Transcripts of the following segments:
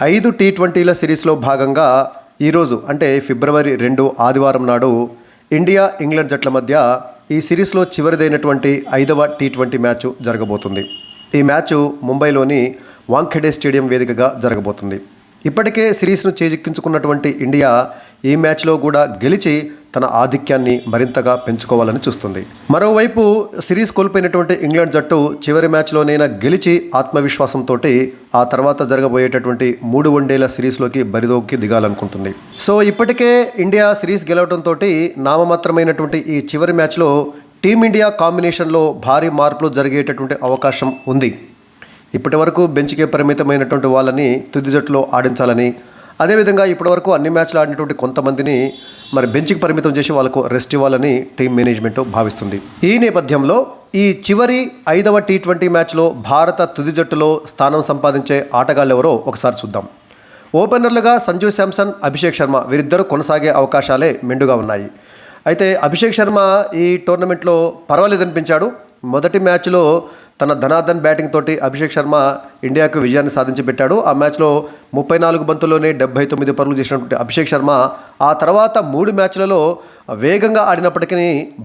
5 T20ల సిరీస్లో భాగంగా ఈరోజు అంటే ఫిబ్రవరి 2 ఆదివారం నాడు ఇండియా ఇంగ్లాండ్ జట్ల మధ్య ఈ సిరీస్లో చివరిదైనటువంటి 5వ T20 మ్యాచ్ జరగబోతుంది. ఈ మ్యాచ్ ముంబైలోని వాంఖెడే స్టేడియం వేదికగా జరగబోతుంది. ఇప్పటికే సిరీస్ను చేజిక్కించుకున్నటువంటి ఇండియా ఈ మ్యాచ్లో కూడా గెలిచి తన ఆధిక్యాన్ని మరింతగా పెంచుకోవాలని చూస్తుంది. మరోవైపు సిరీస్ కోల్పోయినటువంటి ఇంగ్లాండ్ జట్టు చివరి మ్యాచ్లోనైనా గెలిచి ఆత్మవిశ్వాసంతో ఆ తర్వాత జరగబోయేటటువంటి 3 వన్డేల సిరీస్లోకి బరిదోకి దిగాలనుకుంటుంది. సో ఇప్పటికే ఇండియా సిరీస్ గెలవడంతో నామమాత్రమైనటువంటి ఈ చివరి మ్యాచ్లో టీమిండియా కాంబినేషన్లో భారీ మార్పులు జరిగేటటువంటి అవకాశం ఉంది. ఇప్పటి వరకు బెంచ్కే పరిమితమైనటువంటి వాళ్ళని తుది జట్టులో ఆడించాలని, అదేవిధంగా ఇప్పటివరకు అన్ని మ్యాచ్లు ఆడినటువంటి కొంతమందిని మరి బెంచ్కి పరిమితం చేసి వాళ్ళకు రెస్ట్ ఇవ్వాలని టీం మేనేజ్మెంట్ భావిస్తుంది. ఈ నేపథ్యంలో ఈ చివరి 5వ T20 మ్యాచ్లో భారత తుది జట్టులో స్థానం సంపాదించే ఆటగాళ్ళు ఎవరో ఒకసారి చూద్దాం. ఓపెనర్లుగా సంజు శాంసన్, అభిషేక్ శర్మ వీరిద్దరూ కొనసాగే అవకాశాలే మెండుగా ఉన్నాయి. అయితే అభిషేక్ శర్మ ఈ టోర్నమెంట్లో పర్వాలేదనిపించాడు. మొదటి మ్యాచ్లో తన ధనాధన్ బ్యాటింగ్ తోటి అభిషేక్ శర్మ ఇండియాకు విజయాన్ని సాధించి పెట్టాడు. ఆ మ్యాచ్లో 34 బంతుల్లోనే 79 పరుగులు చేసినటువంటి అభిషేక్ శర్మ ఆ తర్వాత 3 మ్యాచ్లలో వేగంగా ఆడినప్పటికీ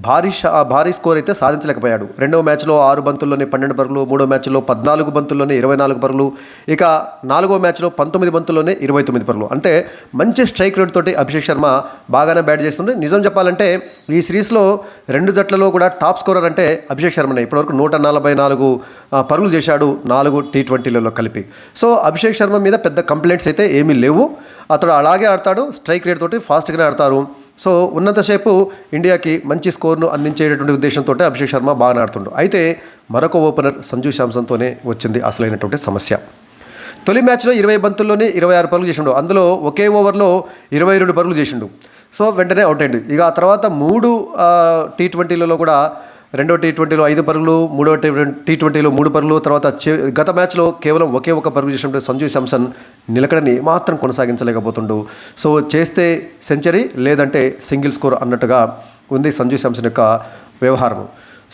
భారీ స్కోర్ అయితే సాధించలేకపోయాడు. రెండవ మ్యాచ్లో 6 బంతుల్లోనే 12 పరుగులు, మూడో మ్యాచ్లో 14 బంతుల్లోనే 24 పరుగులు, ఇక 4వ మ్యాచ్లో 19 బంతుల్లోనే 29 పరుగులు. అంటే మంచి స్ట్రైక్ రేట్ తోటి అభిషేక్ శర్మ బాగానే బ్యాట్ చేస్తుంది. నిజం చెప్పాలంటే ఈ సిరీస్లో 2 జట్లలో కూడా టాప్ స్కోరర్ అంటే అభిషేక్ శర్మనే. ఇప్పటివరకు 144 పరుగులు చేశాడు 4 T20లలో కలిపి. సో అభిషేక్ శర్మ మీద పెద్ద కంప్లైంట్స్ అయితే ఏమీ లేవు. అతడు అలాగే ఆడతాడు, స్ట్రైక్ రేట్ తోటి ఫాస్ట్గానే ఆడతారు. సో ఉన్నంతసేపు ఇండియాకి మంచి స్కోర్ను అందించేటటువంటి ఉద్దేశంతో అభిషేక్ శర్మ బాగా ఆడుతుండు. అయితే మరొక ఓపెనర్ సంజు శాంసన్తోనే వచ్చింది అసలైనటువంటి సమస్య. తొలి మ్యాచ్లో 20 బంతుల్లోనే 26 పరుగులు చేసిండు. అందులో ఒకే ఓవర్లో 22 పరుగులు చేసిండు. సో వెంటనే అవుట్ అయ్యిండు. ఇక ఆ తర్వాత 3 T20లలో కూడా రెండో T20లో 5 పరుగులు, మూడో T20లో 3 పరుగులు, తర్వాత గత మ్యాచ్లో కేవలం ఒకే ఒక పరుగు చేసినప్పుడు సంజు శాంసన్ నిలకడని ఏమాత్రం కొనసాగించలేకపోతుండు. సో చేస్తే సెంచరీ లేదంటే సింగిల్ స్కోర్ అన్నట్టుగా ఉంది సంజు శాంసన్ యొక్క వ్యవహారం.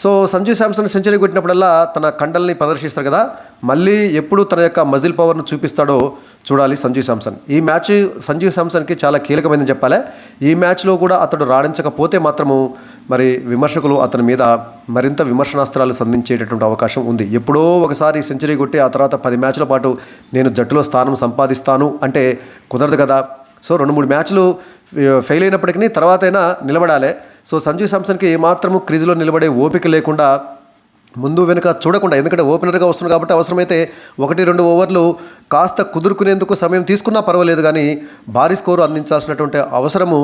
సో సంజు శాంసన్ సెంచరీ కొట్టినప్పుడల్లా తన కండల్ని ప్రదర్శిస్తారు కదా, మళ్ళీ ఎప్పుడు తన యొక్క మజిల్ పవర్ను చూపిస్తాడో చూడాలి సంజు శాంసన్. ఈ మ్యాచ్ సంజు శాంసన్కి చాలా కీలకమైనదని చెప్పాలి. ఈ మ్యాచ్లో కూడా అతడు రాణించకపోతే మాత్రము మరి విమర్శకులు అతని మీద మరింత విమర్శనాస్త్రాలు సంధించేటటువంటి అవకాశం ఉంది. ఎప్పుడో ఒకసారి సెంచరీ కొట్టి ఆ తర్వాత 10 మ్యాచ్ల పాటు నేను జట్టులో స్థానం సంపాదిస్తాను అంటే కుదరదు కదా. సో 2-3 మ్యాచ్లు ఫెయిల్ అయినప్పటికీ తర్వాత అయినా నిలబడాలి. సో సంజు శాంసన్కి ఏమాత్రము క్రీజులో నిలబడే ఓపిక లేకుండా ముందు వెనుక చూడకుండా, ఎందుకంటే ఓపెనర్గా వస్తుంది కాబట్టి అవసరమైతే 1-2 ఓవర్లు కాస్త కుదురుకునేందుకు సమయం తీసుకున్నా పర్వాలేదు, కానీ భారీ స్కోరు అందించాల్సినటువంటి అవసరము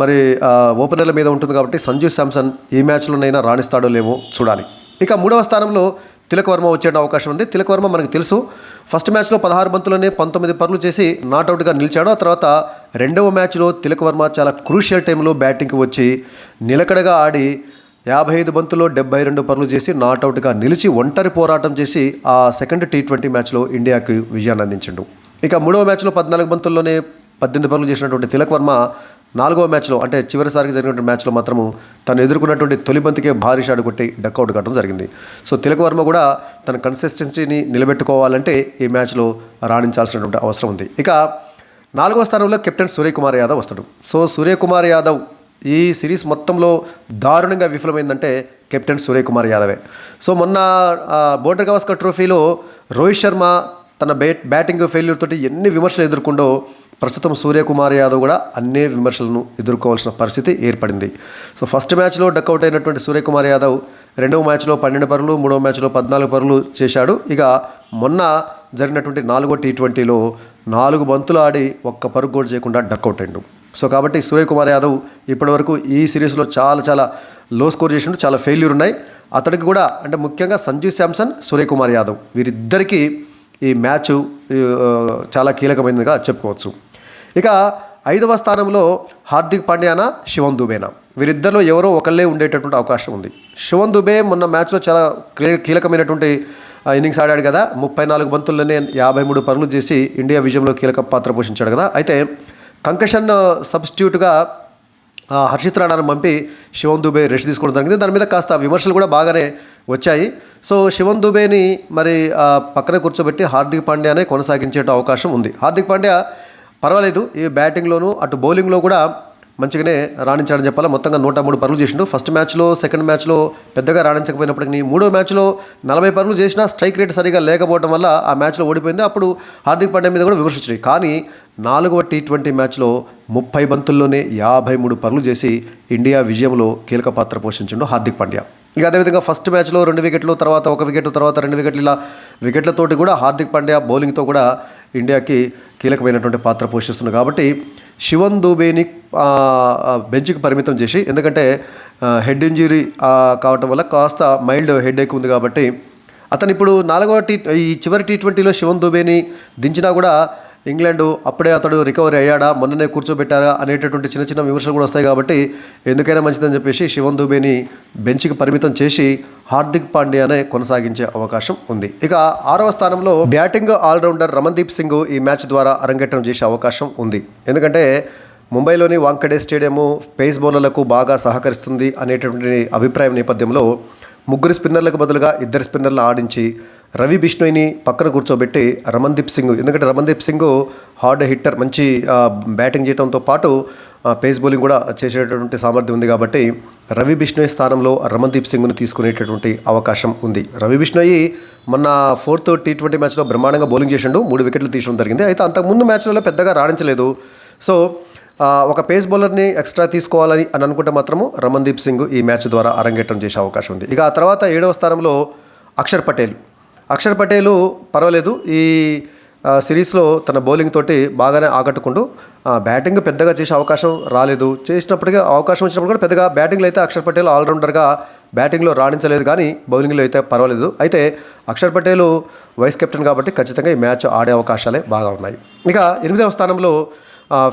మరి ఓపెనర్ల మీద ఉంటుంది. కాబట్టి సంజు శాంసన్ ఈ మ్యాచ్లోనైనా రాణిస్తాడో లేమో చూడాలి. ఇక 3వ స్థానంలో తిలక్ వర్మ వచ్చే అవకాశం ఉంది. తిలక్ వర్మ మనకు తెలుసు, ఫస్ట్ మ్యాచ్లో 16 బంతుల్లోనే 19 పరుగులు చేసి నాట్అవుట్గా నిలిచాడు. ఆ తర్వాత రెండవ మ్యాచ్లో తిలక్ వర్మ చాలా క్రూషియల్ టైంలో బ్యాటింగ్కి వచ్చి నిలకడగా ఆడి 55 బంతుల్లో 72 పరుగులు చేసి నాట్అవుట్గా నిలిచి ఒంటరి పోరాటం చేసి ఆ సెకండ్ T20 మ్యాచ్లో ఇండియాకు విజయాన్ని అందించిండు. ఇక 3వ మ్యాచ్లో 14 బంతుల్లోనే 18 పరుగులు చేసినటువంటి తిలక్ వర్మ 4వ మ్యాచ్లో అంటే చివరిసారికి జరిగినటువంటి మ్యాచ్లో మాత్రము తను ఎదుర్కొన్నటువంటి తొలి బంతికే భారీ షాట్ కొట్టి డక్అవుట్ కావడం జరిగింది. సో తిలక్ వర్మ కూడా తన కన్సిస్టెన్సీని నిలబెట్టుకోవాలంటే ఈ మ్యాచ్లో రాణించాల్సినటువంటి అవసరం ఉంది. ఇక 4వ స్థానంలో కెప్టెన్ సూర్యకుమార్ యాదవ్ వస్తాడు. సో సూర్యకుమార్ యాదవ్ ఈ సిరీస్ మొత్తంలో దారుణంగా విఫలమైందంటే కెప్టెన్ సూర్యకుమార్ యాదవే. సో మొన్న బోర్డర్ గవాస్కర్ ట్రోఫీలో రోహిత్ శర్మ తన బ్యాటింగ్ ఫెయిల్యూర్ తోటి ఎన్ని విమర్శలు ఎదుర్కొండో ప్రస్తుతం సూర్యకుమార్ యాదవ్ కూడా అన్ని విమర్శలను ఎదుర్కోవాల్సిన పరిస్థితి ఏర్పడింది. సో ఫస్ట్ మ్యాచ్లో డక్అవుట్ అయినటువంటి సూర్యకుమార్ యాదవ్ రెండవ మ్యాచ్లో 12 పరుగులు, మూడవ మ్యాచ్లో 14 పరుగులు చేశాడు. ఇక మొన్న జరిగినటువంటి 4వ T20లో 4 బంతులు ఆడి ఒక్క పరుగు కూడా చేయకుండా డక్అవుట్ అయ్యాడు. సో కాబట్టి సూర్యకుమార్ యాదవ్ ఇప్పటివరకు ఈ సిరీస్లో చాలా లో స్కోర్ చేసిండు, చాలా ఫెయిల్యూర్ ఉన్నాయి. అతడికి కూడా అంటే ముఖ్యంగా సంజు శాంసన్, సూర్యకుమార్ యాదవ్ వీరిద్దరికీ ఈ మ్యాచ్ చాలా కీలకమైనదిగా చెప్పుకోవచ్చు. ఇక 5వ స్థానంలో హార్దిక్ పాండ్యానా, శివం దుబేనా వీరిద్దరిలో ఎవరో ఒకళ్ళే ఉండేటటువంటి అవకాశం ఉంది. శివం దుబే మొన్న మ్యాచ్లో చాలా కీలకమైనటువంటి ఇన్నింగ్స్ ఆడాడు కదా, 34 బంతుల్లోనే 53 పరుగులు చేసి ఇండియా విజయంలో కీలక పాత్ర పోషించాడు కదా. అయితే కంకషన్ సబ్స్టిట్యూట్గా హర్షిత్ రాణాను పంపి శివం దుబే రెస్ట్ తీసుకోవడం జరిగింది. దాని మీద కాస్త విమర్శలు కూడా బాగానే వచ్చాయి. సో శివన్ దుబేని మరి పక్కన కూర్చోబెట్టి హార్దిక్ పాండ్యానే కొనసాగించే అవకాశం ఉంది. హార్దిక్ పాండ్యా పర్వాలేదు, ఈ బ్యాటింగ్లోనూ అటు బౌలింగ్లో కూడా మంచిగానే రాణించాడని చెప్పాలి. మొత్తంగా 103 పరుగులు చేసిండు. ఫస్ట్ మ్యాచ్లో, సెకండ్ మ్యాచ్లో పెద్దగా రాణించకపోయినప్పటికీ మూడో మ్యాచ్లో 40 పరుగులు చేసినా స్ట్రైక్ రేట్ సరిగా లేకపోవడం వల్ల ఆ మ్యాచ్లో ఓడిపోయింది. అప్పుడు హార్దిక్ పాండ్యా మీద కూడా విమర్శించాయి. కానీ 4వ T20 మ్యాచ్లో 30 బంతుల్లోనే 53 పరుగులు చేసి ఇండియా విజయంలో కీలక పాత్ర పోషించిండు హార్దిక్ పాండ్యా. ఇక అదేవిధంగా ఫస్ట్ మ్యాచ్లో 2 వికెట్లు, తర్వాత 1 వికెట్, తర్వాత 2 వికెట్లు, ఇలా వికెట్లతోటి కూడా హార్దిక్ పాండ్యా బౌలింగ్తో కూడా ఇండియాకి కీలకమైనటువంటి పాత్ర పోషిస్తుంది. కాబట్టి శివన్ దూబేని బెంచ్కి పరిమితం చేసి, ఎందుకంటే హెడ్ ఇంజరీ కావటం వల్ల కాస్త మైల్డ్ హెడ్ ఏక్ ఉంది కాబట్టి అతను ఇప్పుడు ఈ చివరి T20లో శివన్ దూబేని దించినా కూడా ఇంగ్లాండ్ అప్పుడే అతడు రికవరీ అయ్యాడా, మొన్ననే కూర్చోబెట్టారా అనేటటువంటి చిన్న చిన్న విమర్శలు కూడా వస్తాయి. కాబట్టి ఎందుకైనా మంచిదని చెప్పేసి శివన్ దూబేని బెంచ్కి పరిమితం చేసి హార్దిక్ పాండ్యానే కొనసాగించే అవకాశం ఉంది. ఇక 6వ స్థానంలో బ్యాటింగ్ ఆల్రౌండర్ రమన్దీప్ సింగ్ ఈ మ్యాచ్ ద్వారా అరంగేట్రం చేసే అవకాశం ఉంది. ఎందుకంటే ముంబైలోని వాంఖడే స్టేడియము పేస్ బౌలర్లకు బాగా సహకరిస్తుంది అనేటటువంటి అభిప్రాయం నేపథ్యంలో 3 స్పిన్నర్లకు బదులుగా 2 స్పిన్నర్లు ఆడించి రవి బిష్ణోయ్ని పక్కన కూర్చోబెట్టి రమన్దీప్ సింగ్, ఎందుకంటే రమన్దీప్ సింగ్ హార్డ్ హిట్టర్, మంచి బ్యాటింగ్ చేయడంతో పాటు పేస్ బౌలింగ్ కూడా చేసేటటువంటి సామర్థ్యం ఉంది. కాబట్టి రవి బిష్ణోయ్ స్థానంలో రమన్దీప్ సింగ్ను తీసుకునేటటువంటి అవకాశం ఉంది. రవి బిష్ణోయ్ మొన్న 4th T20 మ్యాచ్లో బ్రహ్మాండంగా బౌలింగ్ చేసిండు, 3 వికెట్లు తీయడం జరిగింది. అయితే అంతకుముందు మ్యాచ్లలో పెద్దగా రాణించలేదు. సో ఒక పేస్ బౌలర్ని ఎక్స్ట్రా తీసుకోవాలని అనుకుంటే మాత్రము రమన్దీప్ సింగ్ ఈ మ్యాచ్ ద్వారా అరంగేట్రం చేసే అవకాశం ఉంది. ఇక ఆ తర్వాత 7వ స్థానంలో అక్షర్ పటేల్ పర్వాలేదు, ఈ సిరీస్లో తన బౌలింగ్ తోటి బాగానే ఆకట్టుకుంటూ బ్యాటింగ్ పెద్దగా చేసే అవకాశం రాలేదు. చేసినప్పటికీ అవకాశం వచ్చినప్పుడు కూడా పెద్దగా బ్యాటింగ్లో అయితే అక్షర్ పటేల్ ఆల్రౌండర్గా బ్యాటింగ్లో రాణించలేదు, కానీ బౌలింగ్లో అయితే పర్వాలేదు. అయితే అక్షర్ పటేల్ వైస్ కెప్టెన్ కాబట్టి ఖచ్చితంగా ఈ మ్యాచ్ ఆడే అవకాశాలే బాగా ఉన్నాయి. ఇక 8వ స్థానంలో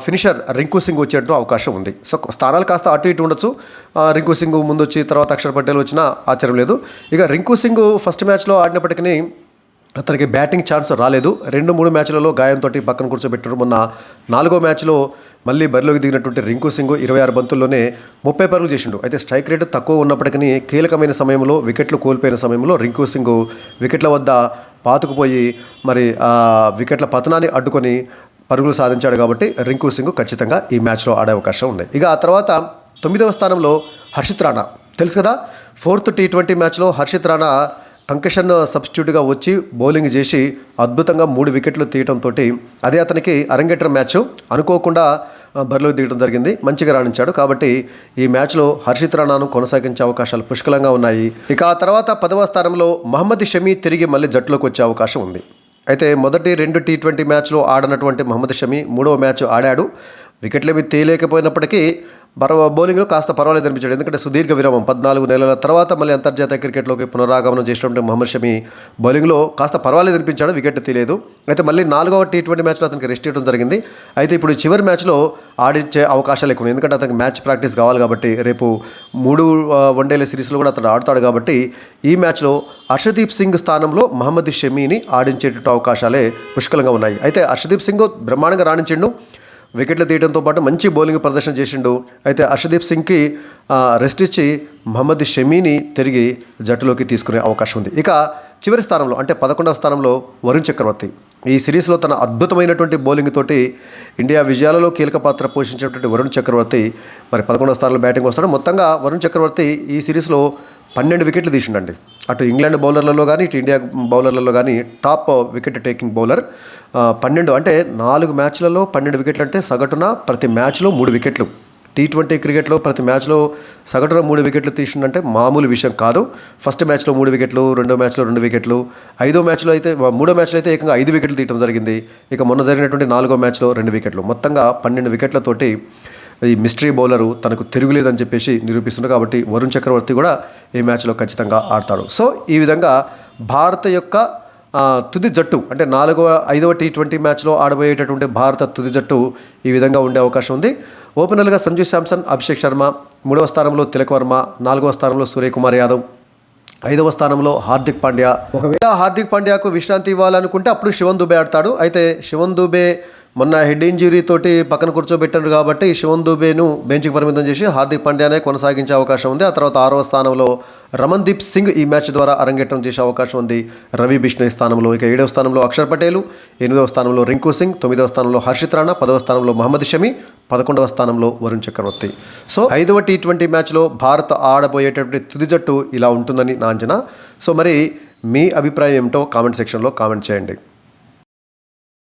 ఫినిషర్ రింకు సింగ్ వచ్చేట్టు అవకాశం ఉంది. సో స్థానాలు కాస్త అటు ఇటు ఉండొచ్చు. రింకు సింగ్ ముందు వచ్చి తర్వాత అక్షర్ పటేల్ వచ్చినా ఆశ్చర్యం లేదు. ఇక రింకు సింగ్ ఫస్ట్ మ్యాచ్లో ఆడినప్పటికీ అతనికి బ్యాటింగ్ ఛాన్స్ రాలేదు. 2-3 మ్యాచ్లలో గాయంతో పక్కన కూర్చోబెట్టారు. మొన్న 4వ మ్యాచ్లో మళ్ళీ బరిలోకి దిగినటువంటి రింకు సింగ్ 26 బంతుల్లోనే 30 పరుగులు చేసిండు. అయితే స్ట్రైక్ రేట్ తక్కువ ఉన్నప్పటికీ కీలకమైన సమయంలో, వికెట్లు కోల్పోయిన సమయంలో రింకు సింగ్ వికెట్ల వద్ద పాతుకుపోయి మరి వికెట్ల పతనాన్ని అడ్డుకొని పరుగులు సాధించాడు. కాబట్టి రింకు సింగ్ ఖచ్చితంగా ఈ మ్యాచ్లో ఆడే అవకాశం ఉన్నాయి. ఇక ఆ తర్వాత 9వ స్థానంలో హర్షిత్ రాణా, తెలుసు కదా, 4th T20 మ్యాచ్లో హర్షిత్ రాణా కంకషన్ సబ్స్టిట్యూట్గా వచ్చి బౌలింగ్ చేసి అద్భుతంగా 3 వికెట్లు తీయడంతో అదే అతనికి అరంగేట్రం మ్యాచ్, అనుకోకుండా బరిలో దిగడం జరిగింది, మంచిగా రాణించాడు. కాబట్టి ఈ మ్యాచ్లో హర్షిత్ రాణాను కొనసాగించే అవకాశాలు పుష్కలంగా ఉన్నాయి. ఇక ఆ తర్వాత 10వ స్థానంలో మహమ్మద్ షమీ తిరిగి మళ్ళీ జట్టులోకి వచ్చే అవకాశం ఉంది. అయితే మొదటి 2 T20 మ్యాచ్లో ఆడినటువంటి మహమ్మద్ షమీ 3వ మ్యాచ్ ఆడాడు. వికెట్లేమీ తేలేకపోయినప్పటికీ బౌలింగ్లో కాస్త పర్వాలేదు అనిపించాడు. ఎందుకంటే సుదీర్ఘ విరామం 14 నెలల తర్వాత మళ్ళీ అంతర్జాతీయ క్రికెట్లోకి పునరాగమనం చేసినటువంటి మహమ్మద్ షమీ బౌలింగ్లో కాస్త పర్వాలేదు అనిపించాడు, వికెట్ తీయలేదు. అయితే మళ్ళీ 4వ T20 మ్యాచ్లో అతనికి రెస్ట్ ఇవ్వడం జరిగింది. అయితే ఇప్పుడు చివరి మ్యాచ్లో ఆడించే అవకాశాలు ఎక్కువ, ఎందుకంటే అతనికి మ్యాచ్ ప్రాక్టీస్ కావాలి. కాబట్టి రేపు 3 వన్డేల సిరీస్లో కూడా అతను ఆడతాడు. కాబట్టి ఈ మ్యాచ్లో హర్షదీప్ సింగ్ స్థానంలో మహమ్మద్ షమీని ఆడించేటట్టు అవకాశాలే పుష్కలంగా ఉన్నాయి. అయితే హర్షదీప్ సింగ్ బ్రహ్మాండంగా రాణించిండు, వికెట్లు తీయడంతో పాటు మంచి బౌలింగ్ ప్రదర్శన చేసిండు. అయితే హర్షదీప్ సింగ్కి రెస్ట్ ఇచ్చి మహమ్మద్ షమీని తిరిగి జట్టులోకి తీసుకునే అవకాశం ఉంది. ఇక చివరి స్థానంలో అంటే 11వ స్థానంలో వరుణ్ చక్రవర్తి, ఈ సిరీస్లో తన అద్భుతమైనటువంటి బౌలింగ్ తోటి ఇండియా విజయాలలో కీలక పాత్ర పోషించినటువంటి వరుణ్ చక్రవర్తి మరి 11వ స్థానంలో బ్యాటింగ్ వస్తాడు. మొత్తంగా వరుణ్ చక్రవర్తి ఈ సిరీస్లో 12 వికెట్లు తీసిండండి. అటు ఇంగ్లాండ్ బౌలర్లలో కానీ ఇటు ఇండియా బౌలర్లలో కానీ టాప్ వికెట్ టేకింగ్ బౌలర్. 12 అంటే 4 మ్యాచ్లలో 12 వికెట్లు అంటే సగటున ప్రతి మ్యాచ్లో 3 వికెట్లు. T20 క్రికెట్లో ప్రతి మ్యాచ్లో సగటున 3 వికెట్లు తీసిందంటే మామూలు విషయం కాదు. ఫస్ట్ మ్యాచ్లో 3 వికెట్లు, 2వ మ్యాచ్లో 2 వికెట్లు, 3వ మ్యాచ్లో అయితే ఏకంగా 5 వికెట్లు తీయడం జరిగింది. ఇక మొన్న జరిగినటువంటి 4వ మ్యాచ్లో 2 వికెట్లు, మొత్తంగా 12 వికెట్లతోటి ఈ మిస్టరీ బౌలరు తనకు తిరుగులేదని చెప్పేసి నిరూపిస్తున్నారు. కాబట్టి వరుణ్ చక్రవర్తి కూడా ఈ మ్యాచ్లో ఖచ్చితంగా ఆడతాడు. సో ఈ విధంగా భారత యొక్క తుది జట్టు అంటే 5వ T20 మ్యాచ్లో ఆడబోయేటటువంటి భారత తుది జట్టు ఈ విధంగా ఉండే అవకాశం ఉంది. ఓపెనర్లుగా సంజు శాంసన్, అభిషేక్ శర్మ, 3వ స్థానంలో తిలక్ వర్మ, 4వ స్థానంలో సూర్యకుమార్ యాదవ్, 5వ స్థానంలో హార్దిక్ పాండ్యా. ఒకవేళ హార్దిక్ పాండ్యాకు విశ్రాంతి ఇవ్వాలనుకుంటే అప్పుడు శివన్ దుబే ఆడతాడు. అయితే శివన్ దుబే మొన్న హెడ్ ఇంజురీ తోటి పక్కన కూర్చోబెట్టారు కాబట్టి శివన్ దుబేను బెంచ్కి పరిమితం చేసి హార్దిక్ పాండ్యానే కొనసాగించే అవకాశం ఉంది. ఆ తర్వాత 6వ స్థానంలో రమన్దీప్ సింగ్ ఈ మ్యాచ్ ద్వారా అరంగేట్రం చేసే అవకాశం ఉంది రవి బిష్ణోయ్ స్థానంలో. ఇక 7వ స్థానంలో అక్షర్ పటేల్, 8వ స్థానంలో రింకు సింగ్, 9వ స్థానంలో హర్షిత్ రాణా, 10వ స్థానంలో మహమ్మద్ షమి, 11వ స్థానంలో వరుణ్ చక్రవర్తి. సో 5వ టీ20 మ్యాచ్లో భారత్ ఆడబోయేటటువంటి తుది జట్టు ఇలా ఉంటుందని నా అంచనా. సో మరి మీ అభిప్రాయం ఏమిటో కామెంట్ సెక్షన్లో కామెంట్ చేయండి.